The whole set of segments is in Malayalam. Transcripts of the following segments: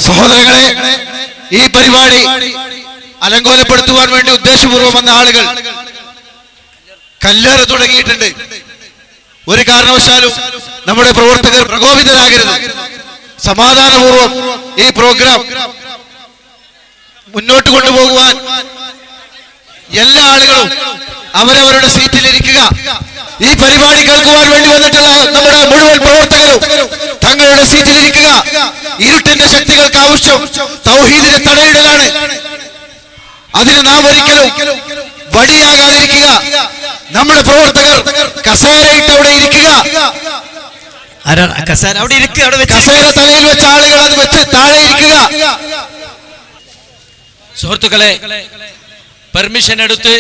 സഹോദരങ്ങളെ, ഈ പരിപാടി അലങ്കോലപ്പെടുത്തുവാൻ വേണ്ടി ഉദ്ദേശപൂർവ്വം വന്ന ആളുകൾ കല്ലേറ് തുടങ്ങിയിട്ടുണ്ട്. ഒരു കാരണവശാലും നമ്മുടെ പ്രവർത്തകർ പ്രകോപിതരാകരുത്. സമാധാനപൂർവ്വം ഈ പ്രോഗ്രാം മുന്നോട്ട് കൊണ്ടുപോകുവാൻ എല്ലാ ആളുകളും അവരവരുടെ സീറ്റിലിരിക്കുക. ഈ പരിപാടി കേൾക്കുവാൻ വേണ്ടി വന്നിട്ടുള്ള നമ്മുടെ മുഴുവൻ പ്രവർത്തകരും തങ്ങളുടെ സീറ്റിലിരിക്കുക. ഇരുട്ടിന്റെ ശക്തികൾക്ക് ആവശ്യം തൗഹീദിനെ തടയിടലാണ്. അതിന് നാം ഒരിക്കലും വടിയാകാതിരിക്കുക. നമ്മുടെ പ്രവർത്തകർ കസേരയിട്ട് അവിടെ ഇരിക്കുക. കസേര തലയിൽ വെച്ച ആളുകൾ അത് വെച്ച് താഴെ ഇരിക്കുക. സുഹൃത്തുക്കളെ, പെർമിഷൻ എടുത്ത്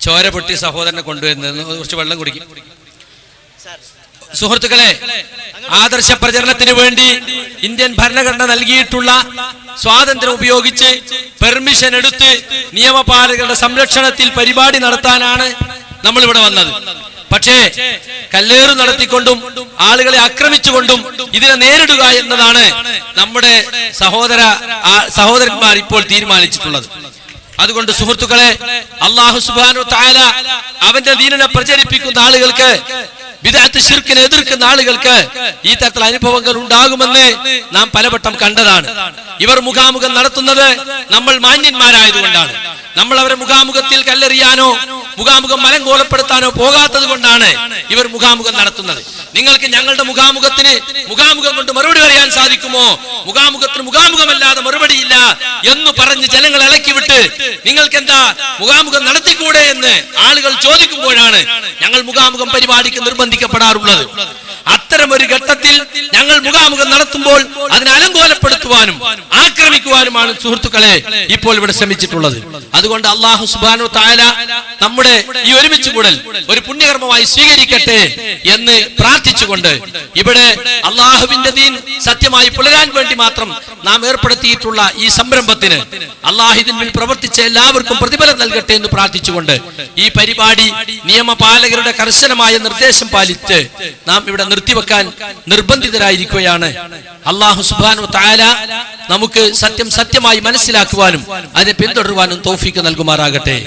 ചോര പൊട്ടി സഹോദരനെ കൊണ്ടുവരുന്നത് കുറച്ച് വെള്ളം കുടിക്കും. സുഹൃത്തുക്കളെ, ആദർശ പ്രചരണത്തിന് വേണ്ടി ഇന്ത്യൻ ഭരണഘടന നൽകിയിട്ടുള്ള സ്വാതന്ത്ര്യം ഉപയോഗിച്ച് പെർമിഷൻ എടുത്ത് നിയമപാലകരുടെ സംരക്ഷണത്തിൽ പരിപാടി നടത്താനാണ് നമ്മൾ ഇവിടെ വന്നത്. പക്ഷേ കല്ലേറ് നടത്തിക്കൊണ്ടും ആളുകളെ ആക്രമിച്ചുകൊണ്ടും ഇതിനെ നേരിടുക എന്നതാണ് നമ്മുടെ സഹോദരന്മാർ ഇപ്പോൾ തീരുമാനിച്ചിട്ടുള്ളത്. അതുകൊണ്ട് സുഹൃത്തുക്കളെ, അല്ലാഹു സുബ്ഹാനഹു വ തആല അവന്റെ ദീനിനെ പ്രചരിപ്പിക്കുന്ന ആളുകൾക്ക്, ബിദ്അത്ത് ശിർക്കിനെ എതിർക്കുന്ന ആളുകൾക്ക് ഈ തരത്തിൽ അനുഭവങ്ങൾ ഉണ്ടാകുമെന്ന് നാം പലവട്ടം കണ്ടതാണ്. ഇവർ മുഖാമുഖം നടത്തുന്നത് നമ്മൾ മാന്യന്മാരായതുകൊണ്ടാണ്. നമ്മൾ അവരെ മുഖാമുഖത്തിൽ കല്ലെറിയാനോ മുഖാമുഖം മലങ്കോലപ്പെടുത്താനോ പോകാത്തത് കൊണ്ടാണ് ഇവർ മുഖാമുഖം നടത്തുന്നത്. നിങ്ങൾക്ക് ഞങ്ങളുടെ മുഖാമുഖത്തിന് മുഖാമുഖം കൊണ്ട് മറുപടി പറയാൻ സാധിക്കുമോ? മുഖാമുഖത്തിന് മുഖാമുഖമല്ലാതെ മറുപടിയില്ല എന്ന് പറഞ്ഞ് ജനങ്ങളെ ഇളക്കിവിട്ട് നിങ്ങൾക്ക് എന്താ മുഖാമുഖം നടത്തിക്കൂടെ എന്ന് ആളുകൾ ചോദിക്കുമ്പോഴാണ് ഞങ്ങൾ മുഖാമുഖം പരിപാടിക്ക് നിർബന്ധിക്കപ്പെടാറുള്ളത്. അത്തരം ഒരു ഘട്ടത്തിൽ ഞങ്ങൾ മുഖാമുഖം നടത്തുമ്പോൾ അതിനെ അലങ്കോലപ്പെടുത്തുവാനും ആക്രമിക്കുവാനുമാണ് സുഹൃത്തുക്കളെ ഇപ്പോൾ ഇവിടെ ശ്രമിച്ചിട്ടുള്ളത്. അതുകൊണ്ട് അല്ലാഹു സുബ്ഹാനഹു വ തആല നമ്മുടെ ഈ ഒരുമിച്ച് കൂടൽ ഒരു പുണ്യകർമ്മമായി സ്വീകരിക്കട്ടെ എന്ന് പ്രാർത്ഥിച്ചുകൊണ്ട് ഇവിടെ അള്ളാഹുവിന്റെ ദീൻ സത്യമായി പുലരാൻ വേണ്ടി മാത്രം നാം ഏർപ്പെടുത്തിയിട്ടുള്ള ഈ സംരംഭത്തിന് അള്ളാഹു ഇതിൽ പ്രവർത്തിച്ച എല്ലാവർക്കും പ്രതിഫലം നൽകട്ടെ എന്ന് പ്രാർത്ഥിച്ചുകൊണ്ട് ഈ പരിപാടി നിയമപാലകരുടെ കർശനമായ നിർദ്ദേശം പാലിച്ച് നാം ഇവിടെ നിർത്തിവെക്കാൻ നിർബന്ധിതരായിരിക്കുകയാണ്. അല്ലാഹു സുബ്ഹാനഹു വ തആല നമുക്ക് സത്യം സത്യമായി മനസ്സിലാക്കുവാനും അതിനെ പിന്തുടരുവാനും തൗഫീഖ് നൽകുമാറാകട്ടെ.